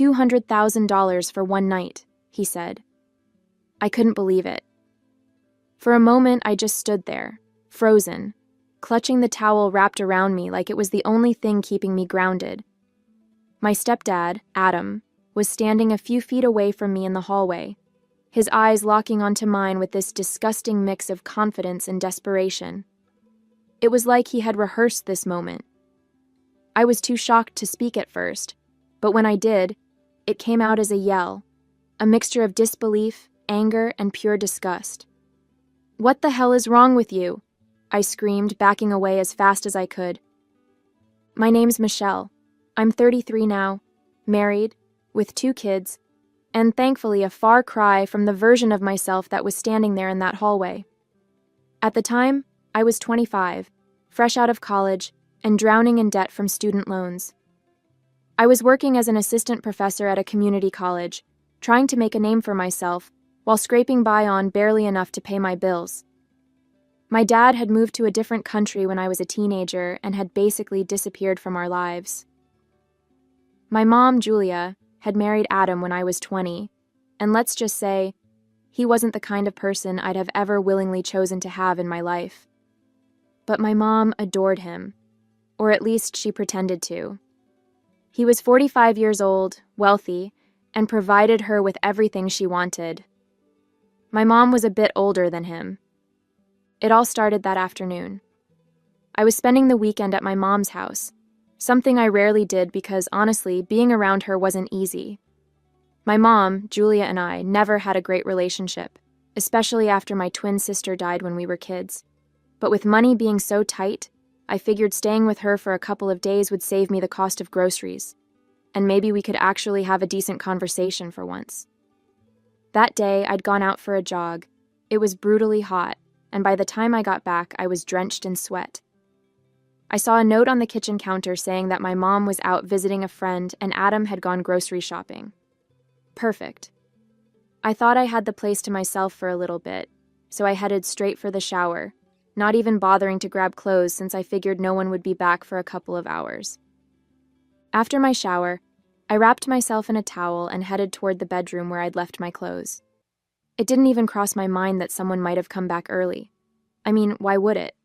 $200,000 for one night, he said. I couldn't believe it. For a moment, I just stood there, frozen, clutching the towel wrapped around me like it was the only thing keeping me grounded. My stepdad, Adam, was standing a few feet away from me in the hallway, his eyes locking onto mine with this disgusting mix of confidence and desperation. It was like he had rehearsed this moment. I was too shocked to speak at first, but when I did, it came out as a yell, a mixture of disbelief, anger, and pure disgust. "What the hell is wrong with you?" I screamed, backing away as fast as I could. "My name's Michelle. I'm 33 now, married, with 2 kids, and thankfully a far cry from the version of myself that was standing there in that hallway. At the time, I was 25, fresh out of college, and drowning in debt from student loans. I was working as an assistant professor at a community college, trying to make a name for myself while scraping by on barely enough to pay my bills. My dad had moved to a different country when I was a teenager and had basically disappeared from our lives. My mom, Julia, had married Adam when I was 20, and let's just say, he wasn't the kind of person I'd have ever willingly chosen to have in my life. But my mom adored him, or at least she pretended to. He was 45 years old, wealthy, and provided her with everything she wanted. My mom was a bit older than him. It all started that afternoon. I was spending the weekend at my mom's house, something I rarely did because, honestly, being around her wasn't easy. My mom, Julia, and I never had a great relationship, especially after my twin sister died when we were kids. But with money being so tight, I figured staying with her for a couple of days would save me the cost of groceries, and maybe we could actually have a decent conversation for once. That day, I'd gone out for a jog. It was brutally hot, and by the time I got back, I was drenched in sweat. I saw a note on the kitchen counter saying that my mom was out visiting a friend and Adam had gone grocery shopping. Perfect. I thought I had the place to myself for a little bit, so I headed straight for the shower, not even bothering to grab clothes since I figured no one would be back for a couple of hours. After my shower, I wrapped myself in a towel and headed toward the bedroom where I'd left my clothes. It didn't even cross my mind that someone might have come back early. I mean, why would it?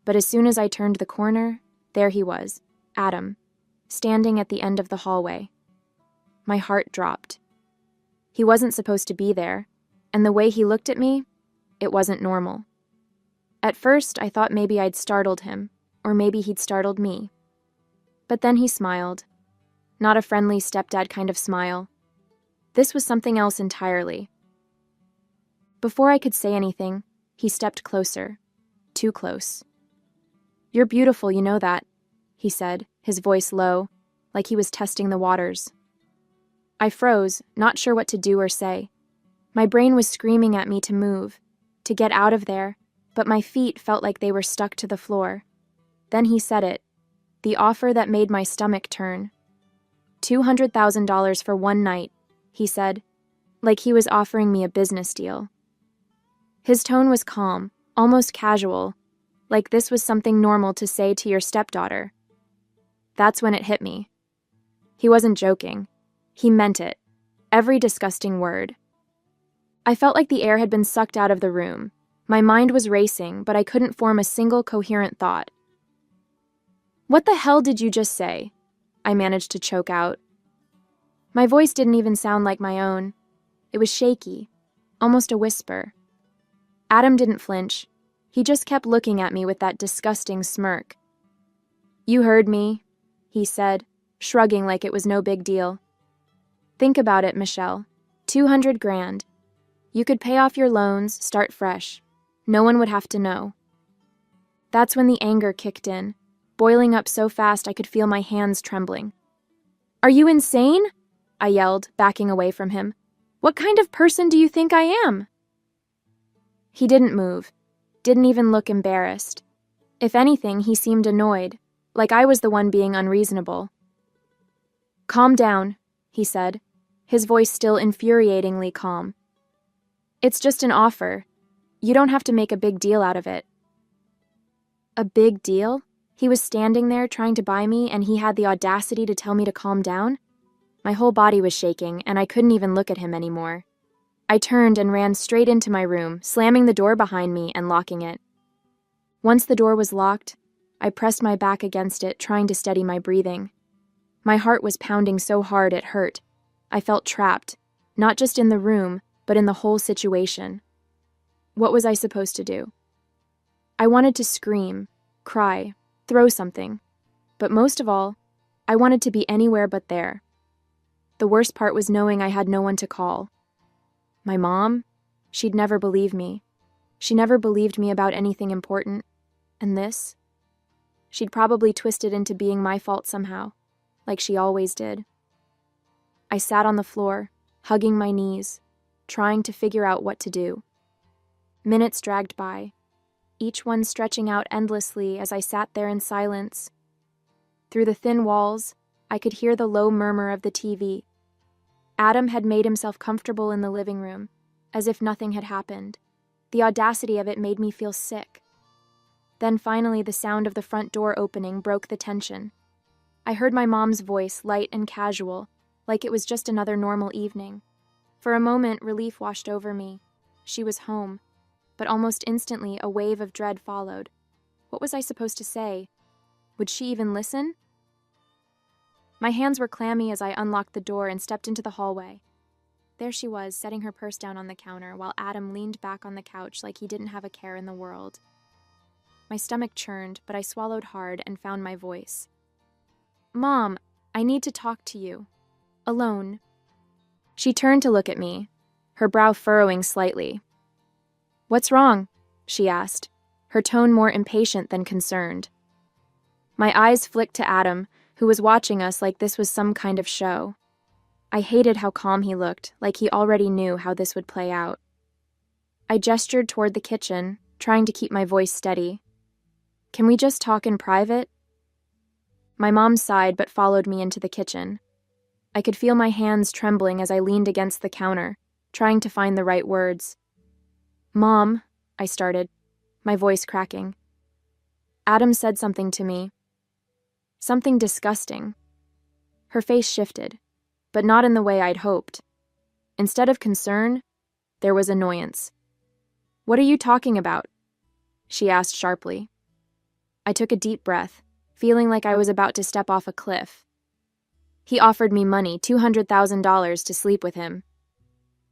But as soon as I turned the corner, there he was, Adam, standing at the end of the hallway. My heart dropped. He wasn't supposed to be there, and the way he looked at me, it wasn't normal. At first, I thought maybe I'd startled him, or maybe he'd startled me. But then he smiled. Not a friendly stepdad kind of smile. This was something else entirely. Before I could say anything, he stepped closer. Too close. "You're beautiful, you know that," he said, his voice low, like he was testing the waters. I froze, not sure what to do or say. My brain was screaming at me to move, to get out of there, but my feet felt like they were stuck to the floor. Then he said it, the offer that made my stomach turn. $200,000 for one night, he said, like he was offering me a business deal. His tone was calm, almost casual, like this was something normal to say to your stepdaughter. That's when it hit me. He wasn't joking. He meant it. Every disgusting word. I felt like the air had been sucked out of the room. My mind was racing, but I couldn't form a single coherent thought. "What the hell did you just say?" I managed to choke out. My voice didn't even sound like my own. It was shaky, almost a whisper. Adam didn't flinch. He just kept looking at me with that disgusting smirk. "You heard me," he said, shrugging like it was no big deal. "Think about it, Michelle. 200 grand. You could pay off your loans, start fresh. No one would have to know." That's when the anger kicked in, boiling up so fast I could feel my hands trembling. "Are you insane?" I yelled, backing away from him. "What kind of person do you think I am?" He didn't move, didn't even look embarrassed. If anything, he seemed annoyed, like I was the one being unreasonable. "Calm down," he said, his voice still infuriatingly calm. "It's just an offer. You don't have to make a big deal out of it." A big deal? He was standing there trying to buy me and he had the audacity to tell me to calm down? My whole body was shaking, and I couldn't even look at him anymore. I turned and ran straight into my room, slamming the door behind me and locking it. Once the door was locked, I pressed my back against it, trying to steady my breathing. My heart was pounding so hard it hurt. I felt trapped, not just in the room, but in the whole situation. What was I supposed to do? I wanted to scream, cry, throw something. But most of all, I wanted to be anywhere but there. The worst part was knowing I had no one to call. My mom? She'd never believe me. She never believed me about anything important. And this? She'd probably twist it into being my fault somehow, like she always did. I sat on the floor, hugging my knees, trying to figure out what to do. Minutes dragged by, each one stretching out endlessly as I sat there in silence. Through the thin walls, I could hear the low murmur of the TV. Adam had made himself comfortable in the living room, as if nothing had happened. The audacity of it made me feel sick. Then finally the sound of the front door opening broke the tension. I heard my mom's voice, light and casual, like it was just another normal evening. For a moment, relief washed over me. She was home, but almost instantly a wave of dread followed. What was I supposed to say? Would she even listen? My hands were clammy as I unlocked the door and stepped into the hallway. There she was, setting her purse down on the counter, while Adam leaned back on the couch like he didn't have a care in the world. My stomach churned, but I swallowed hard and found my voice. "Mom, I need to talk to you. Alone." She turned to look at me, her brow furrowing slightly. "What's wrong?" she asked, her tone more impatient than concerned. My eyes flicked to Adam, who was watching us like this was some kind of show. I hated how calm he looked, like he already knew how this would play out. I gestured toward the kitchen, trying to keep my voice steady. "Can we just talk in private?" My mom sighed but followed me into the kitchen. I could feel my hands trembling as I leaned against the counter, trying to find the right words. "Mom," I started, my voice cracking. Adam said something to me. Something disgusting. Her face shifted, but not in the way I'd hoped. Instead of concern, there was annoyance. "What are you talking about?" she asked sharply. I took a deep breath, feeling like I was about to step off a cliff. He offered me money, $200,000, to sleep with him.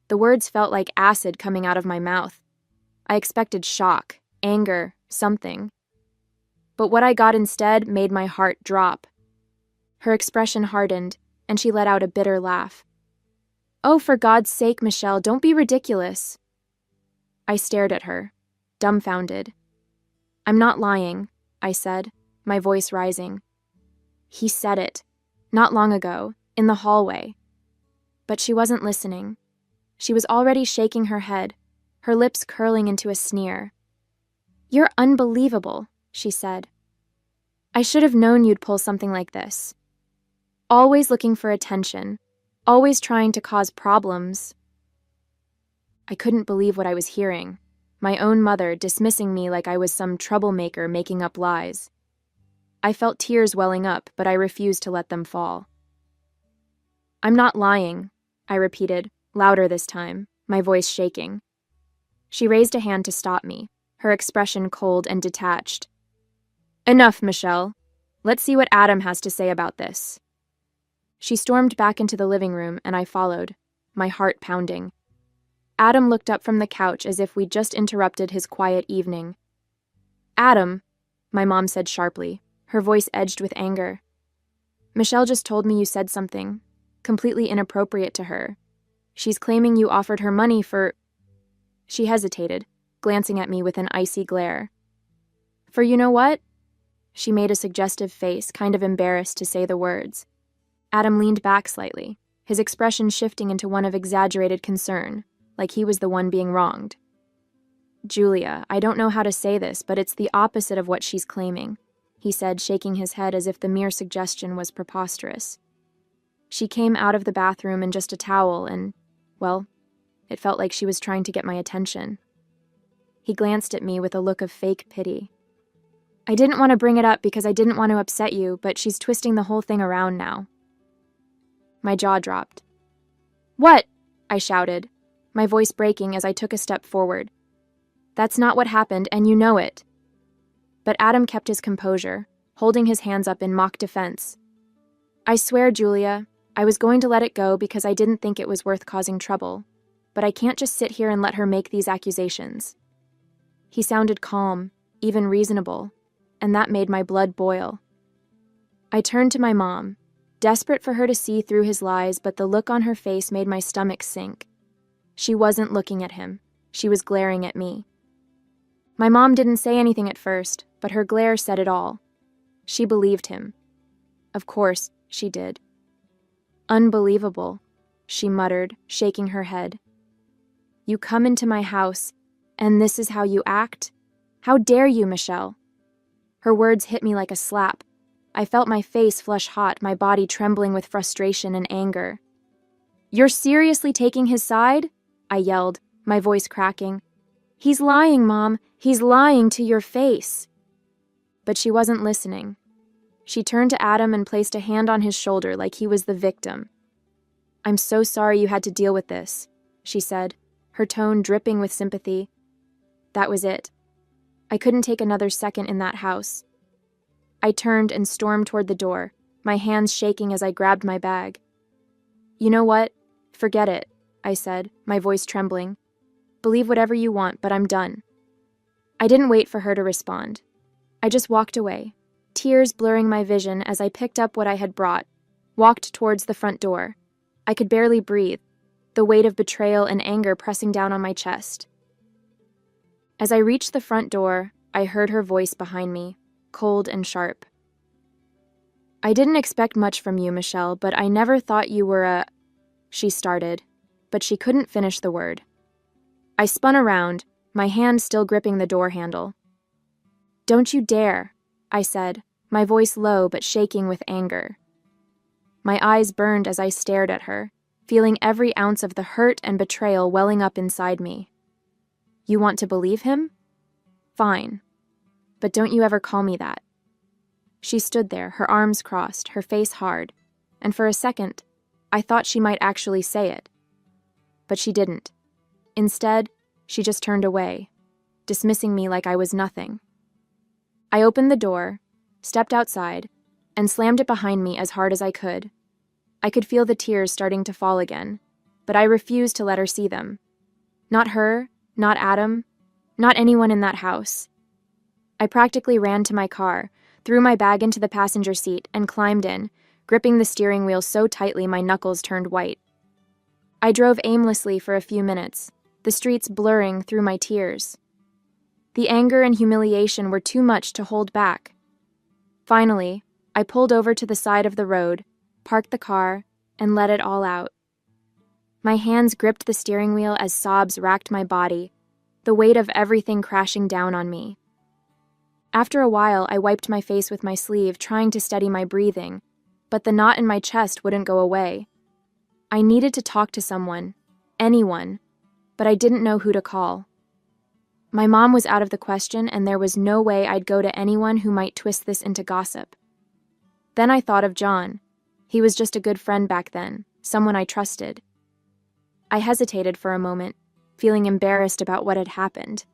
The words felt like acid coming out of my mouth. I expected shock, anger, something. But what I got instead made my heart drop. Her expression hardened, and she let out a bitter laugh. "Oh, for God's sake, Michelle, don't be ridiculous." I stared at her, dumbfounded. "I'm not lying," I said, my voice rising. He said it, not long ago, in the hallway. But she wasn't listening. She was already shaking her head, her lips curling into a sneer. "You're unbelievable," she said. "I should have known you'd pull something like this. Always looking for attention, always trying to cause problems." I couldn't believe what I was hearing. My own mother dismissing me like I was some troublemaker making up lies. I felt tears welling up, but I refused to let them fall. "I'm not lying," I repeated, louder this time, my voice shaking. She raised a hand to stop me, her expression cold and detached. "Enough, Michelle. Let's see what Adam has to say about this." She stormed back into the living room, and I followed, my heart pounding. Adam looked up from the couch as if we'd just interrupted his quiet evening. "Adam," my mom said sharply, her voice edged with anger. "Michelle just told me you said something completely inappropriate to her. She's claiming you offered her money for—" She hesitated, glancing at me with an icy glare. "For you know what?" She made a suggestive face, kind of embarrassed to say the words. Adam leaned back slightly, his expression shifting into one of exaggerated concern, like he was the one being wronged. "Julia, I don't know how to say this, but it's the opposite of what she's claiming," he said, shaking his head as if the mere suggestion was preposterous. "She came out of the bathroom in just a towel and, well, it felt like she was trying to get my attention." He glanced at me with a look of fake pity. "I didn't want to bring it up because I didn't want to upset you, but she's twisting the whole thing around now." My jaw dropped. "What?" I shouted, my voice breaking as I took a step forward. "That's not what happened, and you know it." But Adam kept his composure, holding his hands up in mock defense. "I swear, Julia, I was going to let it go because I didn't think it was worth causing trouble, but I can't just sit here and let her make these accusations." He sounded calm, even reasonable, and that made my blood boil. I turned to my mom, desperate for her to see through his lies, but the look on her face made my stomach sink. She wasn't looking at him. She was glaring at me. My mom didn't say anything at first, but her glare said it all. She believed him. Of course, she did. "Unbelievable," she muttered, shaking her head. "You come into my house, and this is how you act? How dare you, Michelle?" Her words hit me like a slap. I felt my face flush hot, my body trembling with frustration and anger. "You're seriously taking his side?" I yelled, my voice cracking. "He's lying, Mom. He's lying to your face." But she wasn't listening. She turned to Adam and placed a hand on his shoulder like he was the victim. "I'm so sorry you had to deal with this," she said, her tone dripping with sympathy. That was it. I couldn't take another second in that house. I turned and stormed toward the door, my hands shaking as I grabbed my bag. "You know what? Forget it," I said, my voice trembling. "Believe whatever you want, but I'm done." I didn't wait for her to respond. I just walked away, tears blurring my vision as I picked up what I had brought, walked towards the front door. I could barely breathe, the weight of betrayal and anger pressing down on my chest. As I reached the front door, I heard her voice behind me, cold and sharp. "I didn't expect much from you, Michelle, but I never thought you were a—" She started, but she couldn't finish the word. I spun around, my hand still gripping the door handle. "Don't you dare," I said, my voice low but shaking with anger. My eyes burned as I stared at her, feeling every ounce of the hurt and betrayal welling up inside me. "You want to believe him? Fine. But don't you ever call me that." She stood there, her arms crossed, her face hard, and for a second, I thought she might actually say it. But she didn't. Instead, she just turned away, dismissing me like I was nothing. I opened the door, stepped outside, and slammed it behind me as hard as I could. I could feel the tears starting to fall again, but I refused to let her see them. Not her, not Adam, not anyone in that house. I practically ran to my car, threw my bag into the passenger seat, and climbed in, gripping the steering wheel so tightly my knuckles turned white. I drove aimlessly for a few minutes, the streets blurring through my tears. The anger and humiliation were too much to hold back. Finally, I pulled over to the side of the road, parked the car, and let it all out. My hands gripped the steering wheel as sobs racked my body, the weight of everything crashing down on me. After a while, I wiped my face with my sleeve, trying to steady my breathing, but the knot in my chest wouldn't go away. I needed to talk to someone, anyone, but I didn't know who to call. My mom was out of the question, and there was no way I'd go to anyone who might twist this into gossip. Then I thought of John. He was just a good friend back then, someone I trusted. I hesitated for a moment, feeling embarrassed about what had happened,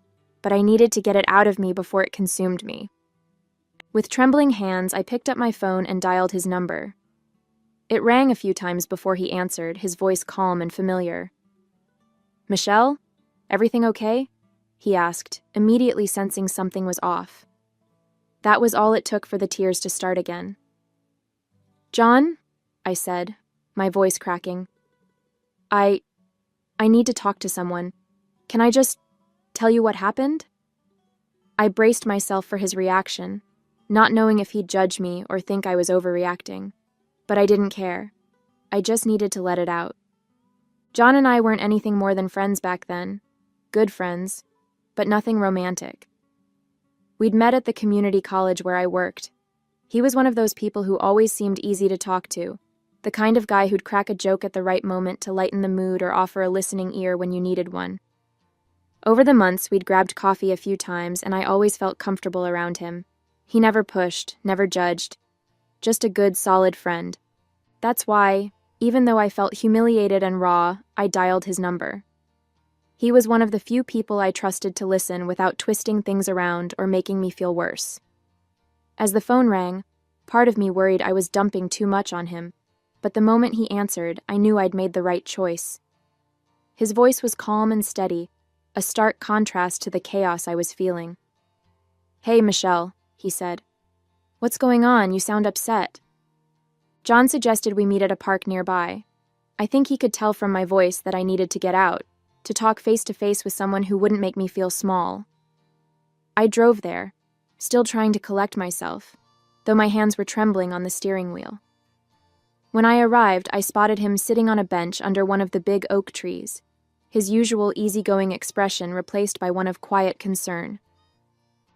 but I needed to get it out of me before it consumed me. With trembling hands, I picked up my phone and dialed his number. It rang a few times before he answered, his voice calm and familiar. "Michelle? Everything okay?" he asked, immediately sensing something was off. That was all it took for the tears to start again. "John?" I said, my voice cracking. I need to talk to someone. Can I just tell you what happened?" I braced myself for his reaction, not knowing if he'd judge me or think I was overreacting. But I didn't care. I just needed to let it out. John and I weren't anything more than friends back then. Good friends, but nothing romantic. We'd met at the community college where I worked. He was one of those people who always seemed easy to talk to, the kind of guy who'd crack a joke at the right moment to lighten the mood or offer a listening ear when you needed one. Over the months, we'd grabbed coffee a few times, and I always felt comfortable around him. He never pushed, never judged. Just a good, solid friend. That's why, Even though I felt humiliated and raw, I dialed his number. He was one of the few people I trusted to listen without twisting things around or making me feel worse. As the phone rang, part of me worried I was dumping too much on him, but the moment he answered, I knew I'd made the right choice. His voice was calm and steady, a stark contrast to the chaos I was feeling. "Hey, Michelle," he said. "What's going on? You sound upset." John suggested we meet at a park nearby. I think he could tell from my voice that I needed to get out, to talk face-to-face with someone who wouldn't make me feel small. I drove there, still trying to collect myself, though my hands were trembling on the steering wheel. When I arrived, I spotted him sitting on a bench under one of the big oak trees, his usual easygoing expression replaced by one of quiet concern.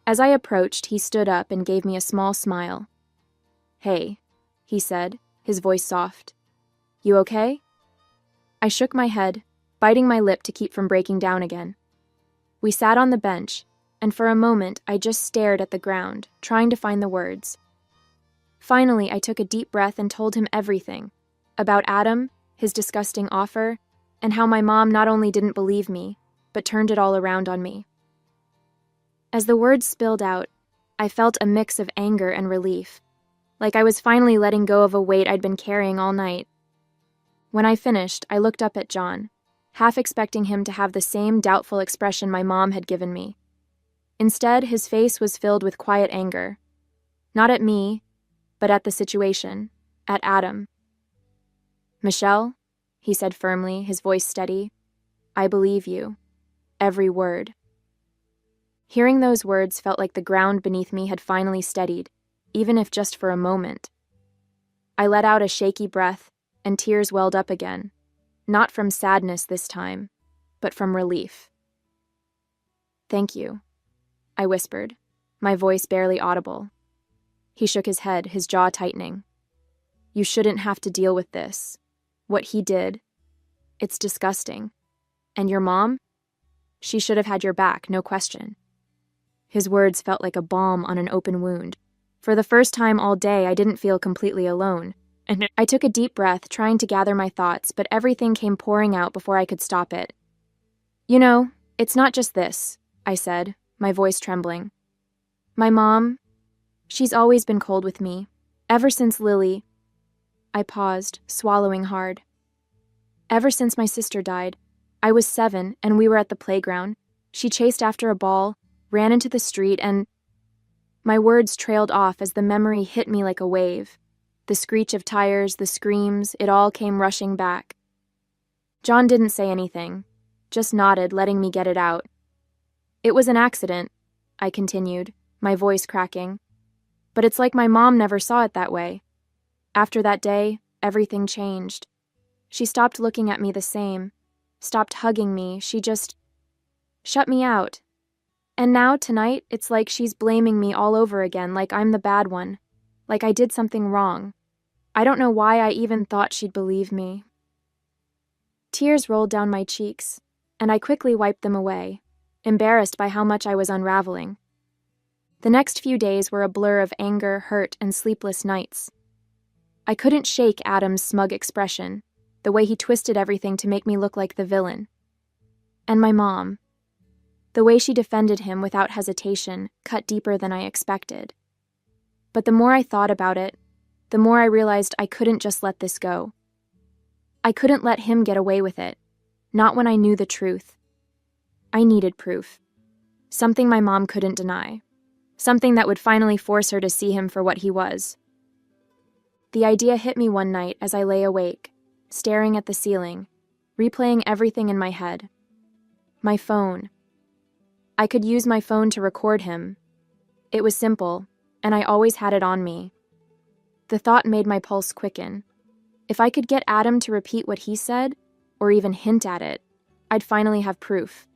As I approached, he stood up and gave me a small smile. "Hey," he said, his voice soft. "You okay?" I shook my head, biting my lip to keep from breaking down again. We sat on the bench, and for a moment I just stared at the ground, trying to find the words. Finally, I took a deep breath and told him everything, about Adam, his disgusting offer, and how my mom not only didn't believe me, but turned it all around on me. As the words spilled out, I felt a mix of anger and relief, like I was finally letting go of a weight I'd been carrying all night. When I finished, I looked up at John, half expecting him to have the same doubtful expression my mom had given me. Instead, his face was filled with quiet anger. Not at me, but at the situation, at Adam. "Michelle," he said firmly, his voice steady, "I believe you. Every word." Hearing those words felt like the ground beneath me had finally steadied, even if just for a moment. I let out a shaky breath, and tears welled up again, not from sadness this time, but from relief. "Thank you," I whispered, my voice barely audible. He shook his head, his jaw tightening. "You shouldn't have to deal with this. What he did, it's disgusting. And your mom? She should have had your back, no question." His words felt like a balm on an open wound. For the first time all day, I didn't feel completely alone. And I took a deep breath, trying to gather my thoughts, but everything came pouring out before I could stop it. "You know, it's not just this," I said, my voice trembling. "My mom, she's always been cold with me, ever since Lily." I paused, swallowing hard. "Ever since my sister died. I was 7, and we were at the playground. She chased after a ball, ran into the street, and..." My words trailed off as the memory hit me like a wave. The screech of tires, the screams, it all came rushing back. John didn't say anything, just nodded, letting me get it out. "It was an accident," I continued, my voice cracking. "But it's like my mom never saw it that way. After that day, everything changed. She stopped looking at me the same, stopped hugging me, she just shut me out. And now, tonight, it's like she's blaming me all over again, like I'm the bad one, like I did something wrong. I don't know why I even thought she'd believe me." Tears rolled down my cheeks, and I quickly wiped them away, embarrassed by how much I was unraveling. The next few days were a blur of anger, hurt, and sleepless nights. I couldn't shake Adam's smug expression, the way he twisted everything to make me look like the villain. And my mom. The way she defended him without hesitation cut deeper than I expected. But the more I thought about it, the more I realized I couldn't just let this go. I couldn't let him get away with it, not when I knew the truth. I needed proof. Something my mom couldn't deny. Something that would finally force her to see him for what he was. The idea hit me one night as I lay awake, staring at the ceiling, replaying everything in my head. My phone. I could use my phone to record him. It was simple, and I always had it on me. The thought made my pulse quicken. If I could get Adam to repeat what he said, or even hint at it, I'd finally have proof.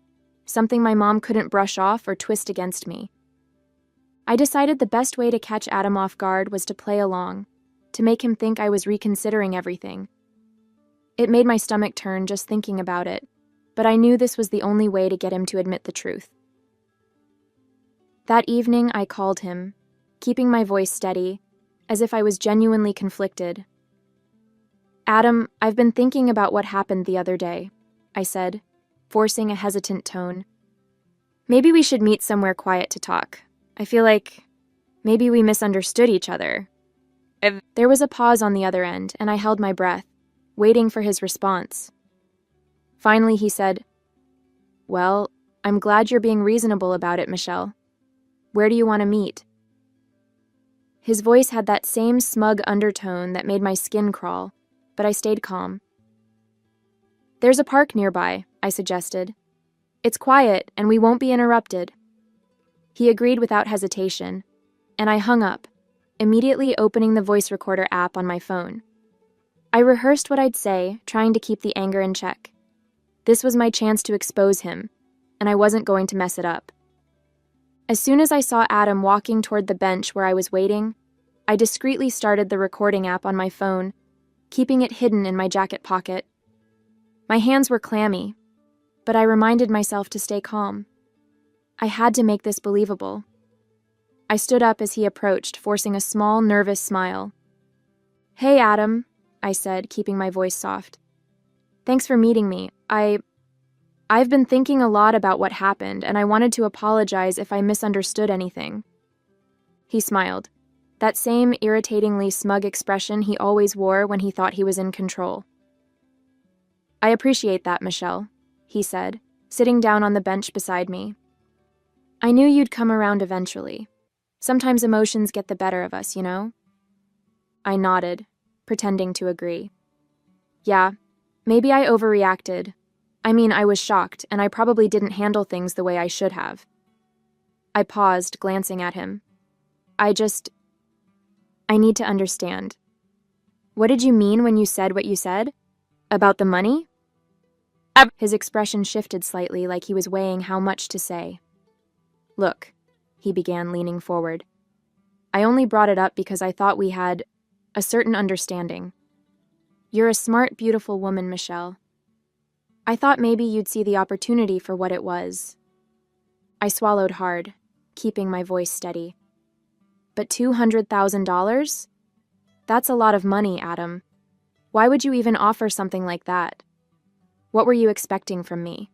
Something my mom couldn't brush off or twist against me. I decided the best way to catch Adam off guard was to play along, to make him think I was reconsidering everything. It made my stomach turn just thinking about it, but I knew this was the only way to get him to admit the truth. That evening, I called him, keeping my voice steady, as if I was genuinely conflicted. Adam, I've been thinking about what happened the other day, I said, forcing a hesitant tone. Maybe we should meet somewhere quiet to talk. I feel like maybe we misunderstood each other. There was a pause on the other end, and I held my breath, waiting for his response. Finally, he said, "Well, I'm glad you're being reasonable about it, Michelle. Where do you want to meet?" His voice had that same smug undertone that made my skin crawl, but I stayed calm. "There's a park nearby," I suggested. "It's quiet, and we won't be interrupted." He agreed without hesitation, and I hung up, immediately opening the voice recorder app on my phone. I rehearsed what I'd say, trying to keep the anger in check. This was my chance to expose him, and I wasn't going to mess it up. As soon as I saw Adam walking toward the bench where I was waiting, I discreetly started the recording app on my phone, keeping it hidden in my jacket pocket. My hands were clammy, but I reminded myself to stay calm. I had to make this believable. I stood up as he approached, forcing a small, nervous smile. "Hey, Adam," I said, keeping my voice soft. "Thanks for meeting me. I've been thinking a lot about what happened, and I wanted to apologize if I misunderstood anything." He smiled, that same irritatingly smug expression he always wore when he thought he was in control. "I appreciate that, Michelle," he said, sitting down on the bench beside me. "I knew you'd come around eventually. Sometimes emotions get the better of us, you know?" I nodded, pretending to agree. "Yeah, maybe I overreacted. I was shocked, and I probably didn't handle things the way I should have." I paused, glancing at him. I need to understand. What did you mean when you said what you said? About the money?" His expression shifted slightly, like he was weighing how much to say. "Look," he began, leaning forward. "I only brought it up because I thought we had a certain understanding. You're a smart, beautiful woman, Michelle. I thought maybe you'd see the opportunity for what it was." I swallowed hard, keeping my voice steady. "But $200,000? That's a lot of money, Adam. Why would you even offer something like that? What were you expecting from me?"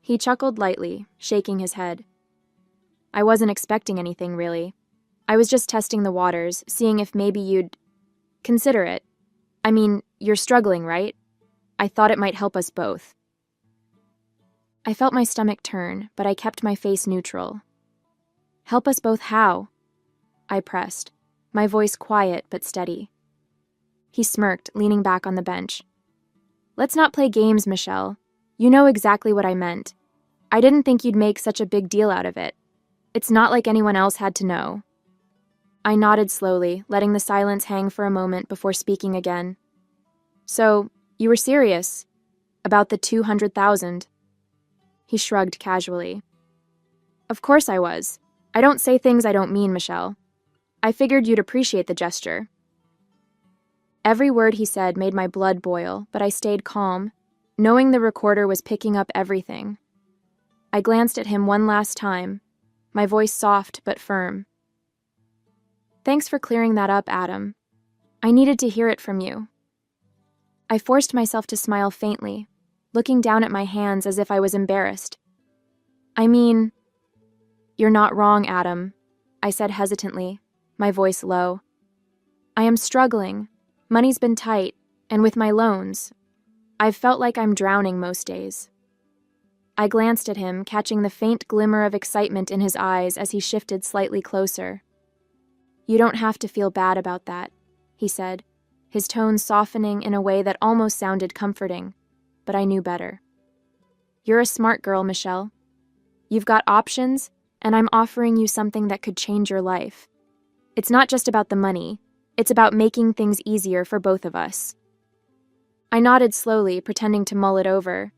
He chuckled lightly, shaking his head. "I wasn't expecting anything, really. I was just testing the waters, seeing if maybe you'd consider it. You're struggling, right? I thought it might help us both." I felt my stomach turn, but I kept my face neutral. "Help us both how?" I pressed, my voice quiet but steady. He smirked, leaning back on the bench. "Let's not play games, Michelle. You know exactly what I meant. I didn't think you'd make such a big deal out of it. It's not like anyone else had to know." I nodded slowly, letting the silence hang for a moment before speaking again. "So, you were serious? About the 200,000? He shrugged casually. "Of course I was. I don't say things I don't mean, Michelle. I figured you'd appreciate the gesture." Every word he said made my blood boil, but I stayed calm, knowing the recorder was picking up everything. I glanced at him one last time, my voice soft but firm. "Thanks for clearing that up, Adam. I needed to hear it from you." I forced myself to smile faintly, looking down at my hands as if I was embarrassed. "You're not wrong, Adam," I said hesitantly, my voice low. "I am struggling. Money's been tight, and with my loans, I've felt like I'm drowning most days." I glanced at him, catching the faint glimmer of excitement in his eyes as he shifted slightly closer. "You don't have to feel bad about that," he said, his tone softening in a way that almost sounded comforting, but I knew better. "You're a smart girl, Michelle. You've got options, and I'm offering you something that could change your life. It's not just about the money, it's about making things easier for both of us." I nodded slowly, pretending to mull it over.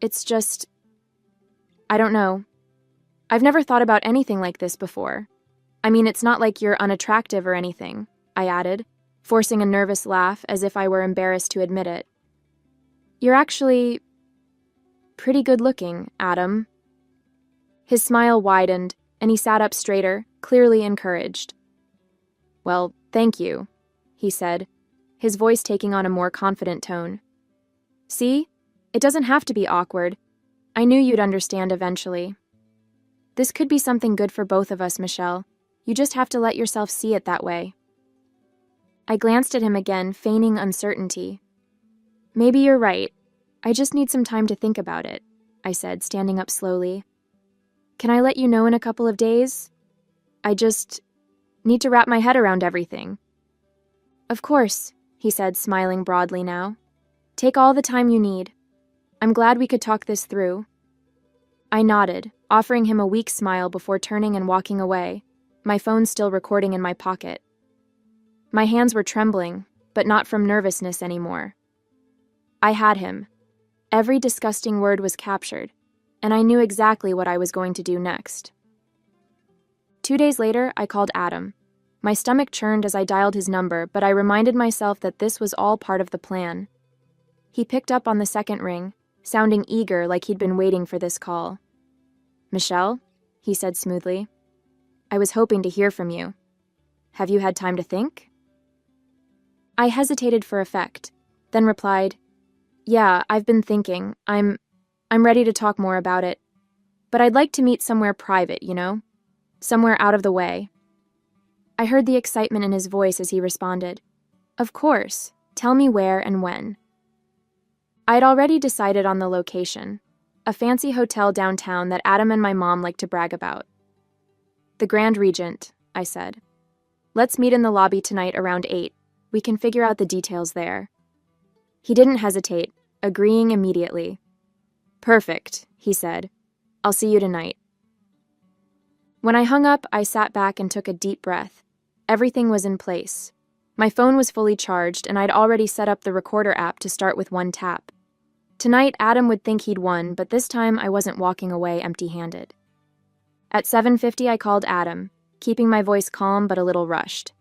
"It's just, I don't know. I've never thought about anything like this before. It's not like you're unattractive or anything," I added, forcing a nervous laugh as if I were embarrassed to admit it. "You're actually pretty good looking, Adam." His smile widened, and he sat up straighter, clearly encouraged. "Well, thank you," he said, his voice taking on a more confident tone. See? It doesn't have to be awkward. I knew you'd understand eventually. This could be something good for both of us, Michelle. You just have to let yourself see it that way. I glanced at him again, feigning uncertainty. Maybe you're right. I just need some time to think about it, I said, standing up slowly. Can I let you know in a couple of days? I just need to wrap my head around everything. Of course, he said, smiling broadly now. Take all the time you need. I'm glad we could talk this through. I nodded, offering him a weak smile before turning and walking away, my phone still recording in my pocket. My hands were trembling, but not from nervousness anymore. I had him. Every disgusting word was captured, and I knew exactly what I was going to do next. 2 days later, I called Adam. My stomach churned as I dialed his number, but I reminded myself that this was all part of the plan. He picked up on the second ring, sounding eager like he'd been waiting for this call. Michelle, he said smoothly. I was hoping to hear from you. Have you had time to think? I hesitated for effect, then replied, Yeah, I've been thinking. I'm ready to talk more about it. But I'd like to meet somewhere private, you know? Somewhere out of the way. I heard the excitement in his voice as he responded. Of course. Tell me where and when. I'd already decided on the location, a fancy hotel downtown that Adam and my mom like to brag about. The Grand Regent, I said. Let's meet in the lobby tonight around 8. We can figure out the details there. He didn't hesitate, agreeing immediately. Perfect, he said. I'll see you tonight. When I hung up, I sat back and took a deep breath. Everything was in place. My phone was fully charged, and I'd already set up the recorder app to start with one tap. Tonight, Adam would think he'd won, but this time I wasn't walking away empty-handed. At 7:50, I called Adam, keeping my voice calm but a little rushed.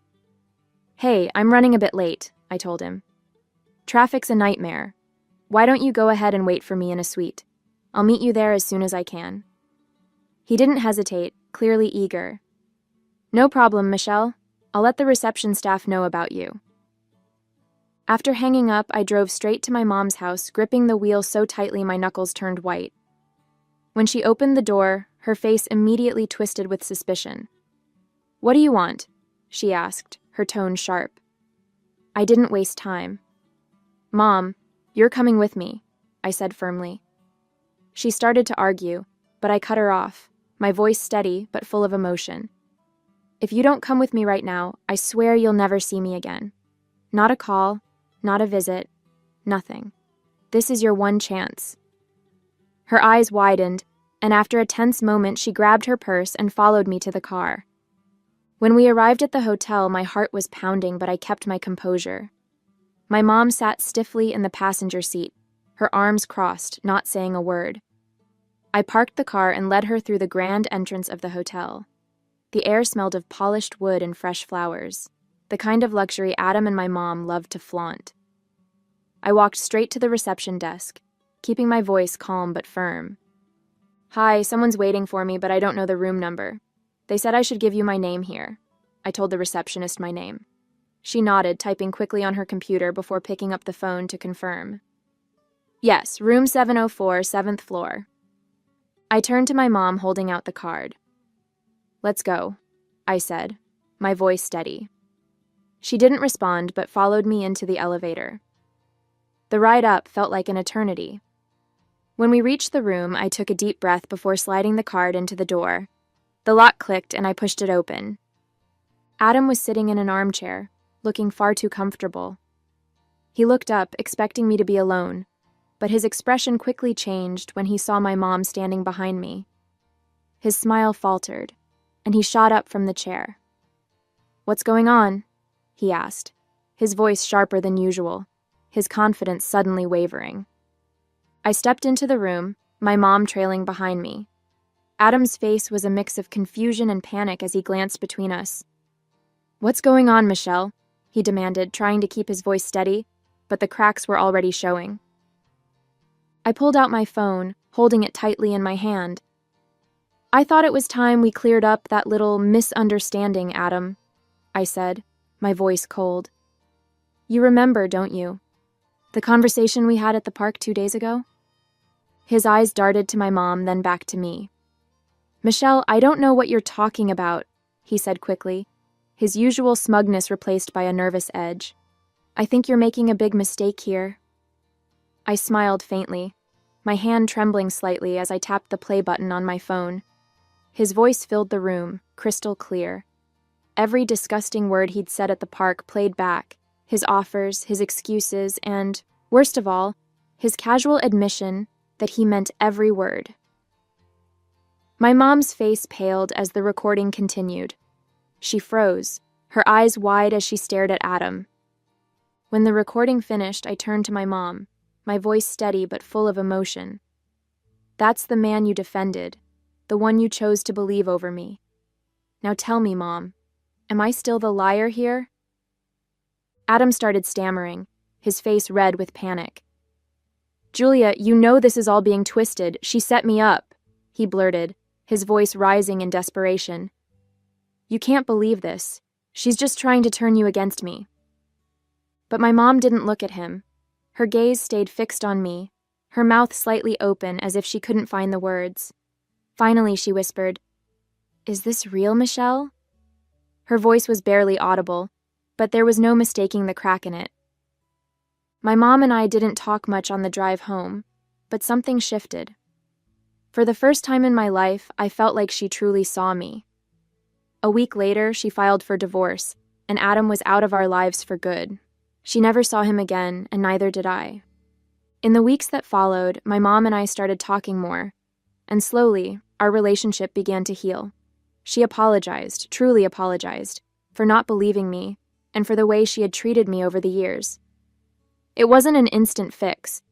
Hey, I'm running a bit late, I told him. Traffic's a nightmare. Why don't you go ahead and wait for me in a suite? I'll meet you there as soon as I can. He didn't hesitate, clearly eager. No problem, Michelle. I'll let the reception staff know about you. After hanging up, I drove straight to my mom's house, gripping the wheel so tightly my knuckles turned white. When she opened the door, her face immediately twisted with suspicion. What do you want? She asked, her tone sharp. I didn't waste time. Mom, you're coming with me, I said firmly. She started to argue, but I cut her off, my voice steady but full of emotion. If you don't come with me right now, I swear you'll never see me again. Not a call, not a visit, nothing. This is your one chance. Her eyes widened, and after a tense moment, she grabbed her purse and followed me to the car. When we arrived at the hotel, my heart was pounding, but I kept my composure. My mom sat stiffly in the passenger seat, her arms crossed, not saying a word. I parked the car and led her through the grand entrance of the hotel. The air smelled of polished wood and fresh flowers, the kind of luxury Adam and my mom loved to flaunt. I walked straight to the reception desk, keeping my voice calm but firm. Hi, someone's waiting for me, but I don't know the room number. They said I should give you my name here. I told the receptionist my name. She nodded, typing quickly on her computer before picking up the phone to confirm. Yes, room 704, 7th floor. I turned to my mom, holding out the card. Let's go, I said, my voice steady. She didn't respond, but followed me into the elevator. The ride up felt like an eternity. When we reached the room, I took a deep breath before sliding the card into the door. The lock clicked and I pushed it open. Adam was sitting in an armchair, looking far too comfortable. He looked up, expecting me to be alone, but his expression quickly changed when he saw my mom standing behind me. His smile faltered, and he shot up from the chair. What's going on? He asked, his voice sharper than usual, his confidence suddenly wavering. I stepped into the room, my mom trailing behind me. Adam's face was a mix of confusion and panic as he glanced between us. What's going on, Michelle? He demanded, trying to keep his voice steady, but the cracks were already showing. I pulled out my phone, holding it tightly in my hand. I thought it was time we cleared up that little misunderstanding, Adam, I said, my voice cold. You remember, don't you? The conversation we had at the park 2 days ago? His eyes darted to my mom, then back to me. Michelle, I don't know what you're talking about, he said quickly, his usual smugness replaced by a nervous edge. I think you're making a big mistake here. I smiled faintly, my hand trembling slightly as I tapped the play button on my phone. His voice filled the room, crystal clear. Every disgusting word he'd said at the park played back, his offers, his excuses, and, worst of all, his casual admission that he meant every word. My mom's face paled as the recording continued. She froze, her eyes wide as she stared at Adam. When the recording finished, I turned to my mom, my voice steady but full of emotion. That's the man you defended, the one you chose to believe over me. Now tell me, Mom, am I still the liar here? Adam started stammering, his face red with panic. Julia, you know this is all being twisted. She set me up, he blurted, his voice rising in desperation. You can't believe this. She's just trying to turn you against me. But my mom didn't look at him. Her gaze stayed fixed on me, her mouth slightly open as if she couldn't find the words. Finally, she whispered, Is this real, Michelle? Her voice was barely audible, but there was no mistaking the crack in it. My mom and I didn't talk much on the drive home, but something shifted. For the first time in my life, I felt like she truly saw me. A week later, she filed for divorce, and Adam was out of our lives for good. She never saw him again, and neither did I. In the weeks that followed, my mom and I started talking more, and slowly, our relationship began to heal. She apologized, truly apologized, for not believing me, and for the way she had treated me over the years. It wasn't an instant fix,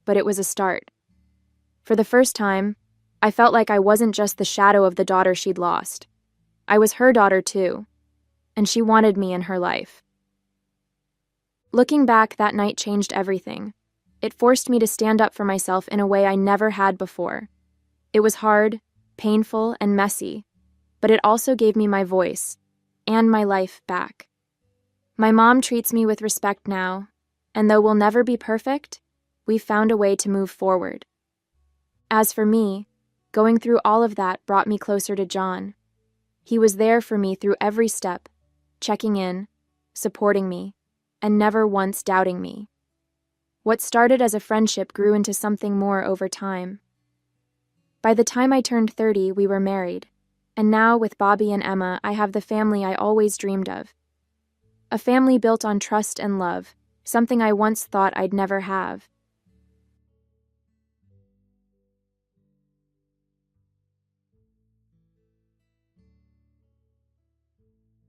but it was a start. For the first time, I felt like I wasn't just the shadow of the daughter she'd lost. I was her daughter too, and she wanted me in her life. Looking back, that night changed everything. It forced me to stand up for myself in a way I never had before. It was hard, painful, and messy, but it also gave me my voice and my life back. My mom treats me with respect now, and though we'll never be perfect, we've found a way to move forward. As for me, going through all of that brought me closer to John. He was there for me through every step, checking in, supporting me, and never once doubting me. What started as a friendship grew into something more over time. By the time I turned 30, we were married, and now with Bobby and Emma, I have the family I always dreamed of. A family built on trust and love, something I once thought I'd never have.